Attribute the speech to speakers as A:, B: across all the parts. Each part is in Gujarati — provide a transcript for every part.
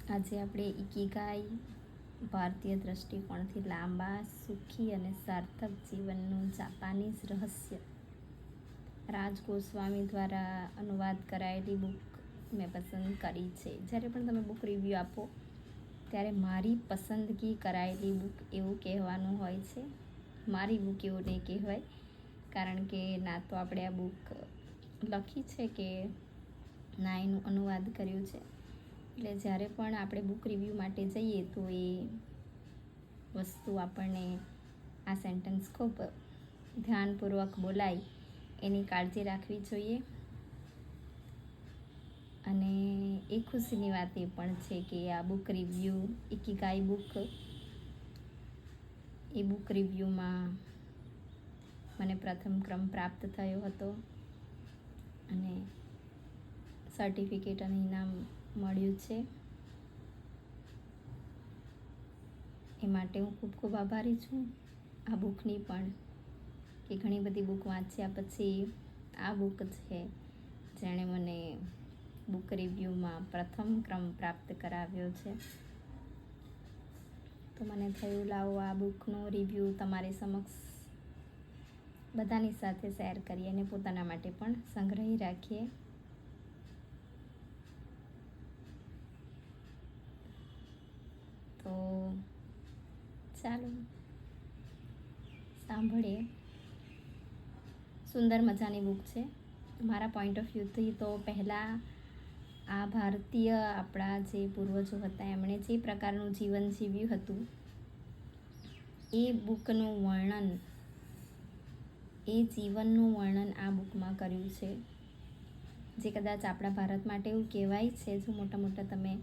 A: આજે આપણે ઇકિગાઈ ભારતીય દૃષ્ટિકોણથી લાંબા, સુખી અને સાર્થક જીવનનું જાપાનીઝ રહસ્ય રાજ ગોસ્વામી દ્વારા અનુવાદ કરાયેલી બુક મેં પસંદ કરી છે. જ્યારે પણ તમે બુક રિવ્યૂ આપો ત્યારે મારી પસંદગી કરાયેલી બુક એવું કહેવાનું હોય છે. મારી બુક એવું નહીં કહેવાય, કારણ કે ના તો આપણે આ બુક લખી છે કે ના એનું અનુવાદ કર્યું છે. એટલે જ્યારે પણ આપણે બુક રિવ્યૂ માટે જઈએ તો એ વસ્તુ આપણને આ સેન્ટેન્સ ખૂબ ધ્યાનપૂર્વક બોલાય એની કાળજી રાખવી જોઈએ. અને એ ખુશીની વાત એ પણ છે કે આ બુક રિવ્યૂ ઇકિગાઈ બુક એ બુક રિવ્યૂમાં મને પ્રથમ ક્રમ પ્રાપ્ત થયો હતો અને સર્ટિફિકેટ અને ઇનામ મળ્યું છે. એ માટે હું ખૂબ ખૂબ આભારી છું આ બુકની પણ, કે ઘણી બધી બુક વાંચ્યા પછી આ બુક છે જેણે મને બુક રિવ્યૂમાં પ્રથમ ક્રમ પ્રાપ્ત કરાવ્યો છે. તો મને થયું લાવો આ બુકનો રિવ્યૂ તમારી સમક્ષ બધાની સાથે શેર કરીએ અને પોતાના માટે પણ સંગ્રહી રાખીએ. તો ચાલો સાંભળીએ. સુંદર મજાની બુક છે. મારા પોઈન્ટ ઓફ વ્યૂથી તો પહેલાં આ ભારતીય આપણા જે પૂર્વજો હતા એમણે જે પ્રકારનું જીવન જીવ્યું હતું એ બુકનું વર્ણન, એ જીવનનું વર્ણન આ બુકમાં કર્યું છે. જે કદાચ આપણા ભારત માટે એવું કહેવાય છે, જો મોટા મોટા તમે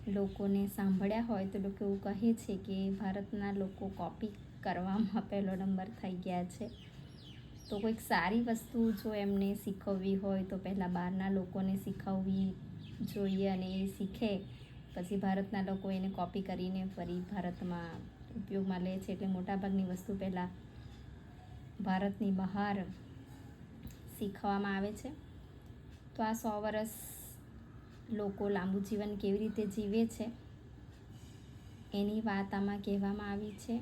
A: લોકોને સાંભળ્યા હોય તો લોકો એવું કહે છે કે ભારતના લોકો કોપી કરવામાં પહેલો નંબર થઈ ગયા છે. તો કોઈક સારી વસ્તુ જો એમને શીખવવી હોય તો પહેલાં બહારના લોકોને શીખવવી જોઈએ, અને એ શીખે પછી ભારતના લોકો એને કોપી કરીને ફરી ભારતમાં ઉપયોગમાં લે છે. એટલે મોટાભાગની વસ્તુ પહેલાં ભારતની બહાર શીખવામાં આવે છે. તો આ 100 વર્ષ લોકો લાંબુ જીવન કેવી રીતે જીવે છે એની વાત આમાં કહેવામાં આવી છે,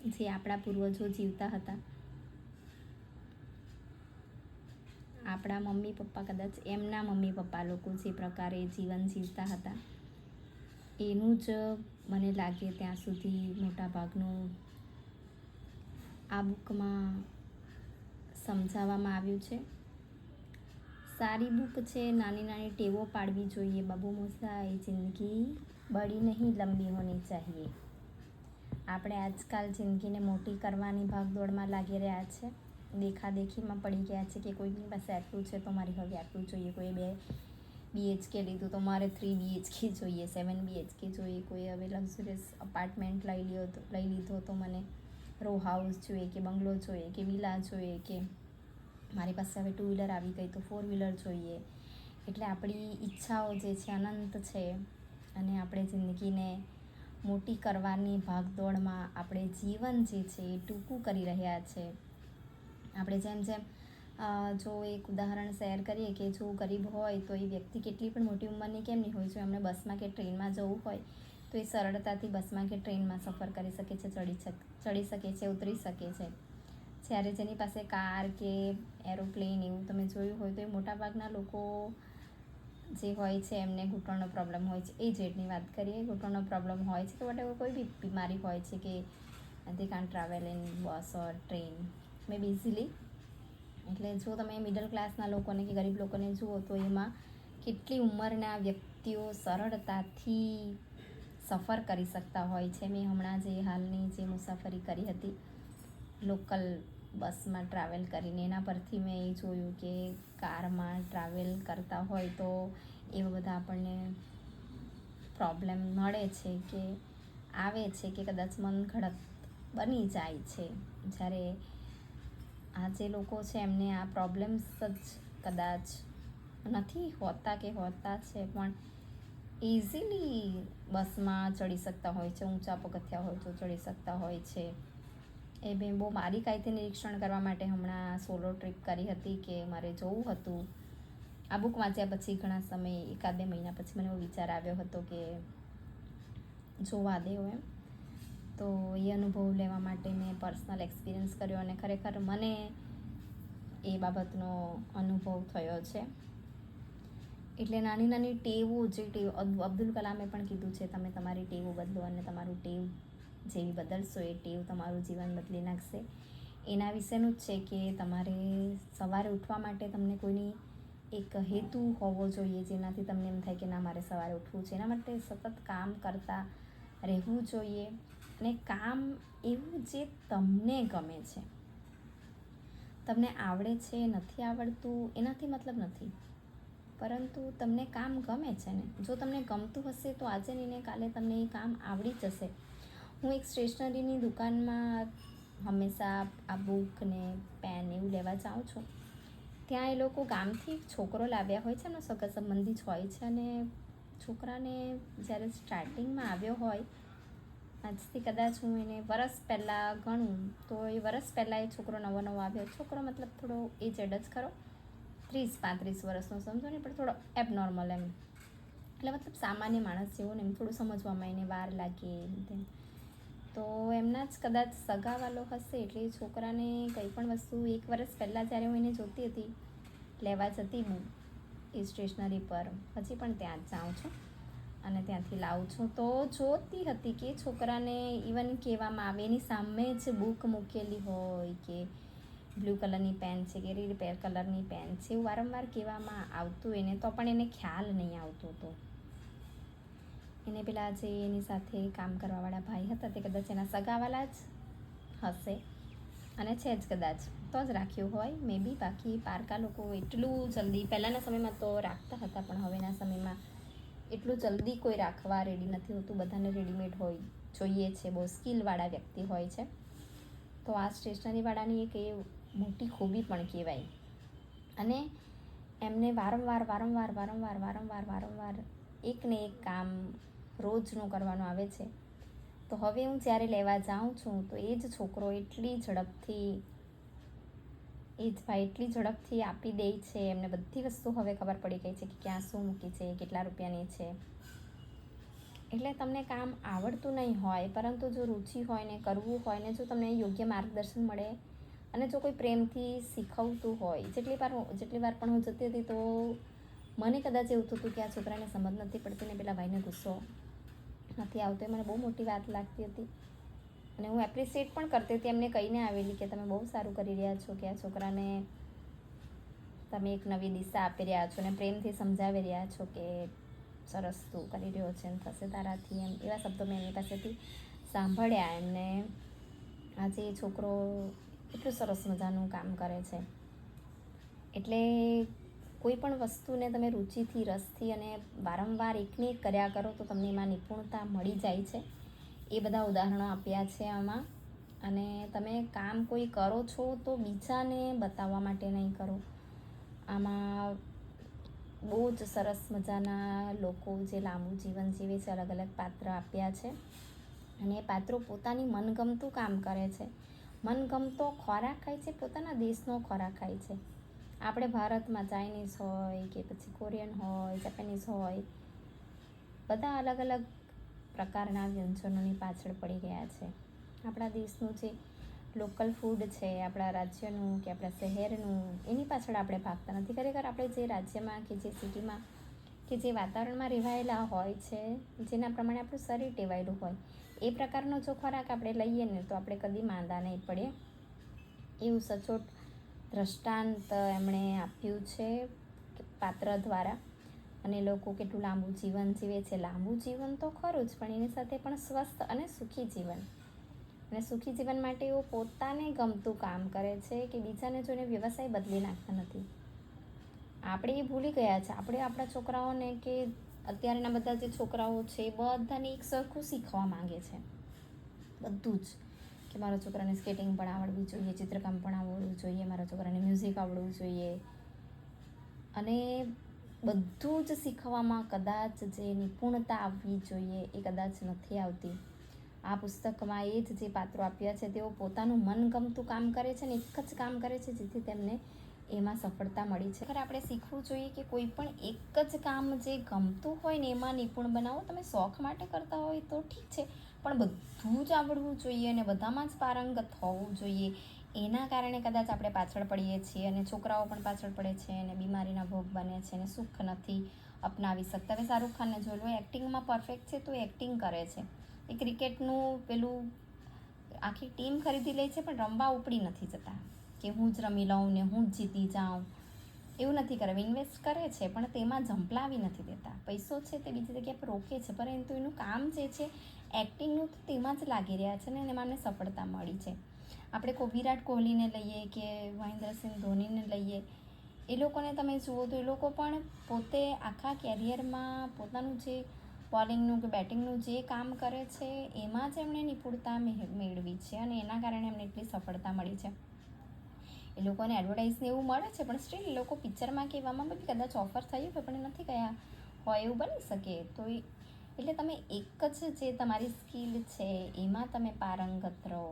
A: જે આપણા પૂર્વજો જીવતા હતા. આપણા મમ્મી પપ્પા, કદાચ એમના મમ્મી પપ્પા લોકો જે પ્રકારે જીવન જીવતા હતા એનું જ મને લાગે ત્યાં સુધી મોટાભાગનું આ બુકમાં સમજાવવામાં આવ્યું છે. સારી બુક છે. નાની નાની ટેવો પાડવી જોઈએ. બાબુ મોસાઈ જિંદગી બડી નહીં લંબી હોની ચાહીએ. આપણે આજકાલ જિંદગીને મોટી કરવાની ભાગદોડમાં લાગી રહ્યા છે. દેખાદેખીમાં પડી ગયા છે કે કોઈની પાસે આટલું છે તો મારે હવે આટલું જોઈએ. કોઈ 2 BHK લીધું તો મારે 3 BHK જોઈએ, 7 BHK જોઈએ. કોઈ હવે લક્ઝરિયસ અપાર્ટમેન્ટ લઈ લીધો તો મને રો હાઉસ જોઈએ કે બંગલો જોઈએ કે વિલા જોઈએ, કે મારી પાસે હવે 2 વ્હીલર આવી ગઈ તો 4 વ્હીલર જોઈએ. એટલે આપણી ઈચ્છાઓ જે છે અનંત છે, અને આપણે જિંદગીને મોટી કરવાની ભાગદોડમાં આપણે જીવન જે છે એ ટૂંકું કરી રહ્યા છે. આપણે જેમ જેમ જો એક ઉદાહરણ શેર કરીએ કે જો ગરીબ હોય તો એ વ્યક્તિ કેટલી પણ મોટી ઉંમરની કેમ નહીં હોય, જો એમને બસમાં કે ટ્રેનમાં જવું હોય તો એ સરળતાથી બસમાં કે ટ્રેનમાં સફર કરી શકે છે, ચડી શકે છે, ઉતરી શકે છે. જ્યારે જેની પાસે કાર કે એરોપ્લેન એવું તમે જોયું હોય તો એ મોટાભાગના લોકો જે હોય છે એમને ઘૂંટણનો પ્રોબ્લેમ હોય છે. એ જેટની વાત કરીએ, ઘૂંટણનો પ્રોબ્લેમ હોય છે કે વટેવર કોઈ બી બીમારી હોય છે કે they can't travel in bus or train maybe easily. એટલે જો તમે મિડલ ક્લાસના લોકોને કે ગરીબ લોકોને જુઓ તો એમાં કેટલી ઉંમરના વ્યક્તિઓ સરળતાથી સફર કરી શકતા હોય છે. મેં હમણાં જે હાલની જે મુસાફરી કરી હતી લોકલ બસમાં ટ્રાવેલ કરીને, એના પરથી મેં એ જોયું કે કારમાં ટ્રાવેલ કરતા હોય તો એવા બધા આપણને પ્રોબ્લેમ મળે છે કે આવે છે કે કદાચ મન ઘડત બની જાય છે. જ્યારે આ જે લોકો છે એમને આ પ્રોબ્લેમ્સ જ કદાચ નથી હોતા કે હોતા છે, પણ ઇઝીલી બસમાં ચડી શકતા હોય છે. ઊંચા પગથિયા હોય તો ચડી શકતા હોય છે. એ મેં બહુ બારીકાઈથી નિરીક્ષણ કરવા માટે હમણાં સોલો ટ્રીપ કરી હતી કે મારે જોવું હતું. આ બુક વાંચ્યા પછી ઘણા સમય 1-2 મહિના પછી મને એવો વિચાર આવ્યો હતો કે જોવા દેવો એમ. તો એ અનુભવ લેવા માટે મેં પર્સનલ એક્સપિરિયન્સ કર્યો અને ખરેખર મને એ બાબતનો અનુભવ થયો છે. એટલે નાની નાની ટેવો જે અબ્દુલ કલામે પણ કીધું છે, તમે તમારી ટેવો બદલો અને તમારું ટેવ જેવી બદલશો એ ટેવ તમારું જીવન બદલી નાખશે. એના વિશેનું જ છે કે તમારે સવારે ઉઠવા માટે તમને કોઈની એક હેતુ હોવો જોઈએ, જેનાથી તમને એમ થાય કે ના મારે સવારે ઉઠવું છે. એના માટે સતત કામ કરતા રહેવું જોઈએ અને કામ એવું જે તમને ગમે છે. તમને આવડે છે નથી આવડતું એનાથી મતલબ નથી, પરંતુ તમને કામ ગમે છે ને, જો તમને ગમતું હશે તો આજે નહીં કાલે તમને એ કામ આવડી જશે. હું એક સ્ટેશનરીની દુકાનમાં હંમેશા આ બુક ને પેન એવું લેવા જાઉં છું. ત્યાં એ લોકો ગામથી એક છોકરો લાવ્યા હોય છે, એમનો સગા સંબંધી જ હોય છે અને છોકરાને જ્યારે સ્ટાર્ટિંગમાં આવ્યો હોય, આજથી કદાચ હું એને વરસ પહેલાં ગણું તો એ વરસ પહેલાં એ છોકરો નવો આવ્યો. છોકરો મતલબ થોડો એજેડ જ ખરો, 30-35 વર્ષનો સમજો ને, પણ થોડો એબનોર્મલ એમ, એટલે મતલબ સામાન્ય માણસ જેવો ને, એમ થોડું સમજવામાં એને વાર લાગે તેમ. તો એમના જ કદાચ સગાવાલો હશે, એટલે એ છોકરાને કંઈ પણ વસ્તુ 1 વર્ષ પહેલાં જ્યારે હું એને જોતી હતી લેવા જતી હું એ સ્ટેશનરી પર, હજી પણ ત્યાં જ જાઉં છું અને ત્યાંથી લાવું છું, તો જોતી હતી કે છોકરાને ઇવન કહેવામાં આવે એની સામે જ બુક મૂકેલી હોય કે બ્લુ કલરની પેન છે કે રેડ કલરની પેન છે, એવું વારંવાર કહેવામાં આવતું એને, તો પણ એને ખ્યાલ નહીં આવતો હતો. એને પેલા જે એની સાથે કામ કરવાવાળા ભાઈ હતા તે કદાચ એના સગાવાલા જ હશે અને છે જ કદાચ, તો જ રાખ્યું હોય મે બી. બાકી પારકા લોકો એટલું જલ્દી, પહેલાંના સમયમાં તો રાખતા હતા, પણ હવેના સમયમાં એટલું જલ્દી કોઈ રાખવા રેડી નથી હોતું. બધાને રેડીમેડ હોય જોઈએ છે, બહુ સ્કિલવાળા વ્યક્તિ હોય છે. તો આ સ્ટેશનરીવાળાની એક એ મોટી ખૂબી પણ કહેવાય. અને એમને વારંવાર એક ને એક કામ રોજનું કરવાનું આવે છે. તો હવે હું જ્યારે લેવા જાઉં છું તો એ જ છોકરો એટલી ઝડપથી આપી દે છે. એમને બધી વસ્તુ હવે ખબર પડી ગઈ છે કે ક્યાં શું મૂકી છે, કેટલા રૂપિયાની છે. એટલે તમને કામ આવડતું નહીં હોય, પરંતુ જો રુચિ હોય ને કરવું હોય ને, જો તમને યોગ્ય માર્ગદર્શન મળે અને જો કોઈ પ્રેમથી શીખવતું હોય. જેટલી વાર પણ હું જતી હતી તો મને કદાચ એવું થતું કે આ છોકરાને સમજ નથી પડતી ને પેલા ભાઈને ગુસ્સો નથી આવતો, એ મને બહુ મોટી વાત લાગતી હતી. અને હું એપ્રિશિએટ પણ કરતી હતી, એમને કહીને આવેલી કે તમે બહુ સારું કરી રહ્યા છો, કે આ છોકરાને તમે એક નવી દિશા આપી રહ્યા છો અને પ્રેમથી સમજાવી રહ્યા છો કે સરસ તું કરી રહ્યો છે ને થશે તારાથી, એમ એવા શબ્દો મેં એની પાસેથી સાંભળ્યા. એમને આજે એ છોકરો એટલું સરસ મજાનું કામ કરે છે. એટલે કોઈ પણ વસ્તુને તમે રુચિથી, રસથી અને વારંવાર એકને એક કર્યા કરો તો તમને એમાં નિપુણતા મળી જાય છે. એ બધા ઉદાહરણો આપ્યા છે આમાં. અને તમે કામ કોઈ કરો છો તો બીજાને બતાવવા માટે નહીં કરો. આમાં બહુ જ સરસ મજાના લોકો જે લાંબુ જીવન જીવે છે, અલગ અલગ પાત્ર આપ્યા છે અને એ પાત્રો પોતાની મનગમતું કામ કરે છે, મનગમતો ખોરાક ખાય છે, પોતાના દેશનો ખોરાક ખાય છે. આપણે ભારતમાં ચાઇનીઝ હોય કે પછી કોરિયન હોય, જાપાનીઝ હોય, બધા અલગ અલગ પ્રકારના વ્યંજનોની પાછળ પડી ગયા છે. આપણા દેશનું જે લોકલ ફૂડ છે, આપણા રાજ્યનું કે આપણા શહેરનું, એની પાછળ આપણે ભાગતા નથી. ખરેખર આપણે જે રાજ્યમાં કે જે સિટીમાં કે જે વાતાવરણમાં રહેવાયેલા હોય છે, જેના પ્રમાણે આપણું શરીર ટેવાયેલું હોય, એ પ્રકારનો જો ખોરાક આપણે લઈએ ને તો આપણે કદી માંદા નહીં પડીએ. એવું સચોટ દ્રષ્ટાંત એમણે આપ્યું છે પાત્ર દ્વારા. અને લોકો કેટલું લાંબુ જીવન જીવે છે. લાંબુ જીવન તો ખરું જ, પણ એની સાથે પણ સ્વસ્થ અને સુખી જીવન. અને સુખી જીવન માટે એઓ પોતાને ગમતું કામ કરે છે કે બીજાને જોઈને વ્યવસાય બદલી નાખતા નથી. આપણે એ ભૂલી ગયા છે. આપણે આપણા છોકરાઓને કે અત્યારના બધા જે છોકરાઓ છે એ બધાને એક સરખું શીખવા માંગે છે, બધું જ. કે મારા છોકરાને સ્કેટિંગ પણ આવડવું જોઈએ, ચિત્રકામ પણ આવડવું જોઈએ, મારા છોકરાને મ્યુઝિક આવડવું જોઈએ. અને બધું જ શીખવામાં કદાચ જે નિપુણતા આવવી જોઈએ એ કદાચ નથી આવતી. આ પુસ્તકમાં એ જ જે પાત્રો આપ્યા છે તેઓ પોતાનું મનગમતું કામ કરે છે ને એક જ કામ કરે છે જેથી તેમને એમાં સફળતા મળી છે. ખરેખર આપણે શીખવું જોઈએ કે કોઈ પણ એક જ કામ જે ગમતું હોય ને એમાં નિપુણ બનાવો. તમે શોખ માટે કરતા હોય તો ઠીક છે, પણ બધું જ આવડવું જોઈએ અને બધામાં જ પારંગત હોવું જોઈએ. એના કારણે કદાચ આપણે પાછળ પડીએ છીએ અને છોકરાઓ પણ પાછળ પડે છે અને બીમારીના ભોગ બને છે અને સુખ નથી અપનાવી શકતા. હવે શાહરૂખ ખાનને જોઈ લો, એક્ટિંગમાં પરફેક્ટ છે તો એક્ટિંગ કરે છે. એ ક્રિકેટનું પેલું આખી ટીમ ખરીદી લે છે પણ રમવા ઉપડી નથી જતા કે હું જ રમી લઉં ને હું જ જીતી જાઉં. એવું નથી કરે, ઇન્વેસ્ટ કરે છે પણ તેમાં ઝંપલાવી નથી દેતા. પૈસો છે તે બીજી જગ્યા પર રોકે છે, પરંતુ એનું કામ જે છે એક્ટિંગનું તો તેમાં જ લાગી રહ્યા છે ને એમાં સફળતા મળી છે. આપણે વિરાટ કોહલીને લઈએ કે મહેન્દ્રસિંહ ધોનીને લઈએ, એ લોકોને તમે જુઓ તો એ લોકો પણ પોતે આખા કેરિયરમાં પોતાનું જે બોલિંગનું કે બેટિંગનું જે કામ કરે છે એમાં જ એમણે નિપુણતા મેળવી છે અને એના કારણે એમને એટલી સફળતા મળી છે. એ લોકોને એડવર્ટાઇઝને એવું મળે છે પણ સ્ટીલ એ લોકો પિક્ચરમાં કે એવામાં બી કદાચ ઓફર થઈ હોય પણ નથી ગયા હોય, એવું બની શકે. તો એટલે તમે એક જ જે તમારી સ્કિલ છે એમાં તમે પારંગત રહો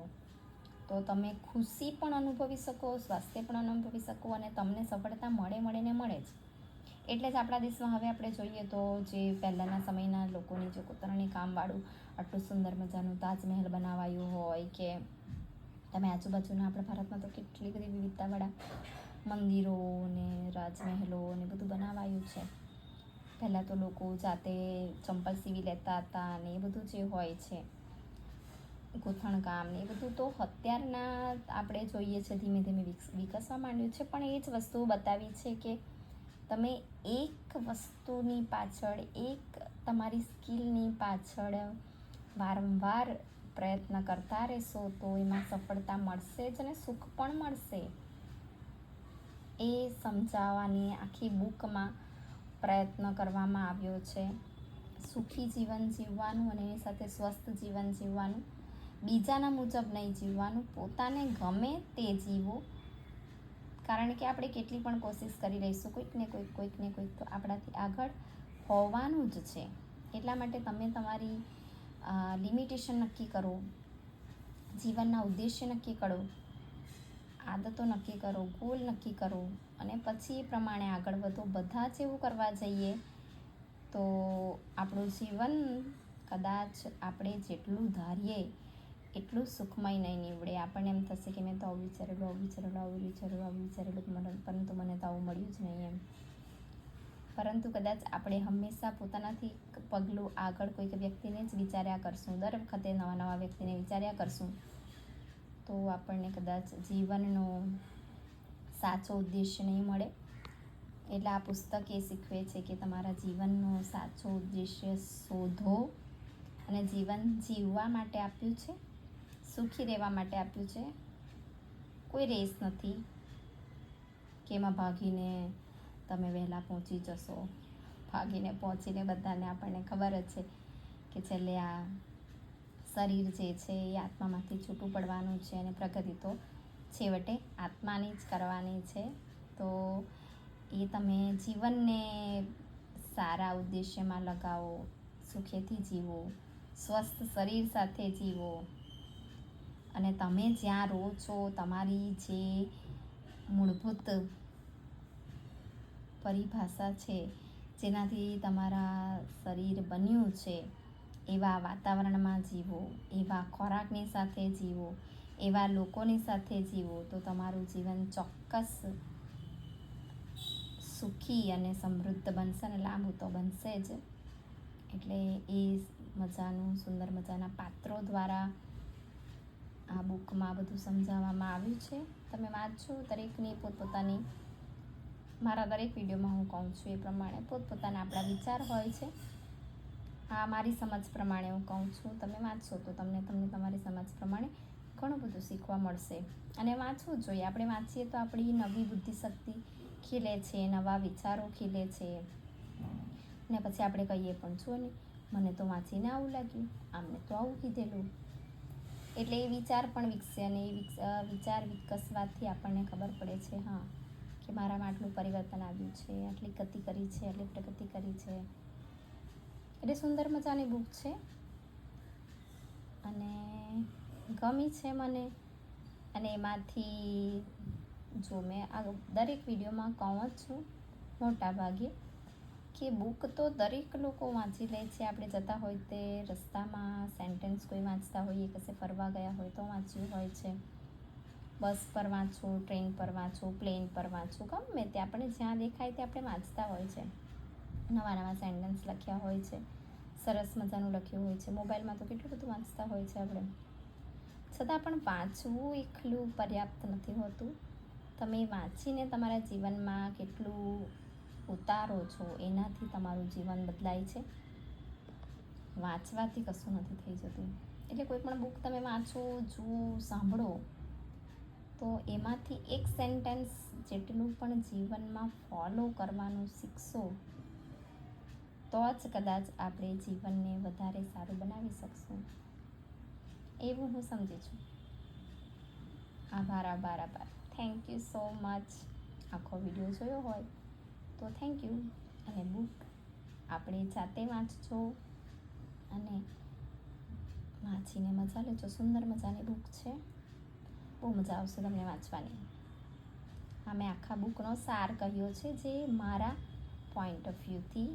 A: તો તમે ખુશી પણ અનુભવી શકો, સ્વાસ્થ્ય પણ અનુભવી શકો અને તમને સફળતા મળે જ. એટલે જ આપણા દેશમાં હવે આપણે જોઈએ તો જે પહેલાંના સમયના લોકોની જે કોતરણી કામવાળું આટલું સુંદર મજાનું તાજમહેલ બનાવાયું હોય કે તમે આજુબાજુના આપણા ભારતમાં તો કેટલી બધી વિવિધતાવાળા મંદિરો ને રાજમહેલો ને બધું બનાવાયું છે. પહેલાં તો લોકો જાતે ચંપલ સીવી લેતા હતા અને એ બધું જે હોય છે ગૂંથણકામ ને એ બધું તો અત્યારના આપણે જોઈએ છે ધીમે ધીમે વિકસવા માંડ્યું છે. પણ એ જ વસ્તુઓ બતાવી છે કે તમે એક વસ્તુની પાછળ, એક તમારી સ્કિલની પાછળ વારંવાર પ્રયત્ન કરતા રહેશો તો એમાં સફળતા મળશે જ અને સુખ પણ મળશે. એ સમજાવવાની આખી બુકમાં પ્રયત્ન કરવામાં આવ્યો છે. સુખી જીવન જીવવાનું અને એની સાથે સ્વસ્થ જીવન જીવવાનું, બીજાના મુજબ નહીં જીવવાનું, પોતાને ગમે તે જીવો. કારણ કે આપણે કેટલી પણ કોશિશ કરી રહીશું, કોઈક ને કોઈક તો આપણાથી આગળ હોવાનું જ છે. એટલા માટે તમે તમારી લિમિટેશન નક્કી કરો, જીવનના ઉદ્દેશ્ય નક્કી કરો, આદતો નક્કી કરો, ગોલ નક્કી કરો અને પછી એ પ્રમાણે આગળ વધો. બધા જ એવું કરવા જઈએ તો આપણું જીવન કદાચ આપણે જેટલું ધારીએ એટલું સુખમય નહીં નીવડે. આપણને એમ થશે કે મેં તો આવું વિચારેલું, પરંતુ મને તો આવું મળ્યું જ નહીં એમ. પરંતુ કદાચ આપણે હંમેશા પોતાનાથી પગલું આગળ કોઈક વ્યક્તિને જ વિચાર્યા કરશું, દર વખતે નવા વ્યક્તિને વિચાર્યા કરશું તો આપણને કદાચ જીવનનો સાચો ઉદ્દેશ્ય નહીં મળે. એટલે આ પુસ્તક એ શીખવે છે કે તમારા જીવનનો સાચો ઉદ્દેશ્ય શોધો અને જીવન જીવવા માટે આપ્યું છે, સુખી રહેવા માટે આપ્યું છે. કોઈ રેસ નથી કે એમાં ભાગીને તમે વહેલા પહોંચી જશો. ભાગીને પહોંચીને બધાને આપણને ખબર જ છે કે છેલ્લે આ શરીર જે છે એ આત્મામાંથી છૂટું પડવાનું છે અને પ્રગતિ તો છેવટે આત્માની જ કરવાની છે. તો એ તમે જીવનને સારા ઉદ્દેશ્યમાં લગાવો, સુખેથી જીવો, સ્વસ્થ શરીર સાથે જીવો અને તમે જ્યાં રહો છો તમારી જે મૂળભૂત પરિભાષા છે, જેનાથી તમારા શરીર બન્યું છે, એવા વાતાવરણમાં જીવો, એવા ખોરાકની સાથે જીવો, એવા લોકોની સાથે જીવો તો તમારું જીવન ચોક્કસ સુખી અને સમૃદ્ધ બનશે અને લાંબુ તો બનશે જ. એટલે એ સુંદર મજાના પાત્રો દ્વારા આ બુકમાં બધું સમજાવવામાં આવ્યું છે. તમે વાંચો. દરેકની પોતપોતાની, મારા દરેક વિડીયોમાં હું કહું છું એ પ્રમાણે પોતપોતાના આપણા વિચાર હોય છે. આ મારી સમજ પ્રમાણે હું કહું છું. તમે વાંચશો તો તમને તમારી સમજ પ્રમાણે ઘણું બધું શીખવા મળશે અને વાંચવું જોઈએ. આપણે વાંચીએ તો આપણી નવી બુદ્ધિશક્તિ ખીલે છે, નવા વિચારો ખીલે છે ને પછી આપણે કહીએ પણ છો ને મને તો વાંચીને આવું લાગ્યું, આમને તો આવું કીધેલું. એટલે એ વિચાર પણ વિકસે અને એ વિચાર વિકસવાથી આપણને ખબર પડે છે હા કે મારામાં આટલું પરિવર્તન આવ્યું છે, આટલી ગતિ કરી છે, આટલી પ્રગતિ કરી છે. એટલે સુંદર મજાની બુક છે અને ગમી છે મને. અને એમાંથી જો મેં આ દરેક વિડીયોમાં કહું જ છું મોટા ભાગે કે બુક તો દરેક લોકો વાંચી લે છે. આપણે જતા હોય તે રસ્તામાં સેન્ટેન્સ કોઈ વાંચતા હોઈએ, કશે ફરવા ગયા હોય તો વાંચ્યું હોય છે, બસ પર વાંચો, ટ્રેન પર વાંચો, પ્લેન પર વાંચો, ગમે તે આપણે જ્યાં દેખાય તે આપણે વાંચતા હોય છે. નવા નવા સેન્ટેન્સ લખ્યા હોય છે, સરસ મજાનું લખ્યું હોય છે. મોબાઈલમાં તો કેટલું બધું વાંચતા હોય છે આપણે. છતાં પણ વાંચવું એકલું પર્યાપ્ત નથી હોતું. તમે વાંચીને તમારા જીવનમાં કેટલું ઉતારો છો એનાથી તમારું જીવન બદલાય છે. વાંચવાથી કશું નથી થઈ જતું. એટલે કોઈ પણ બુક તમે વાંચો, જુઓ, સાંભળો તો એમાંથી એક સેન્ટેન્સ જેટલું પણ જીવનમાં ફોલો કરવાનું શીખશો તો જ કદાચ આપણે જીવનને વધારે સારું બનાવી શકશું, એવું હું સમજી છું. આભાર. Thank you so much. આખો વિડીયો જોયો હોય તો થેન્ક યુ. અને બુક આપણે જાતે વાંચજો અને વાંચીને મજા લેજો. સુંદર મજાની બુક છે, બહુ મજા આવશે તમને વાંચવાની. મેં આખા બુકનો સાર કહ્યો છે જે મારા પોઈન્ટ ઓફ વ્યૂથી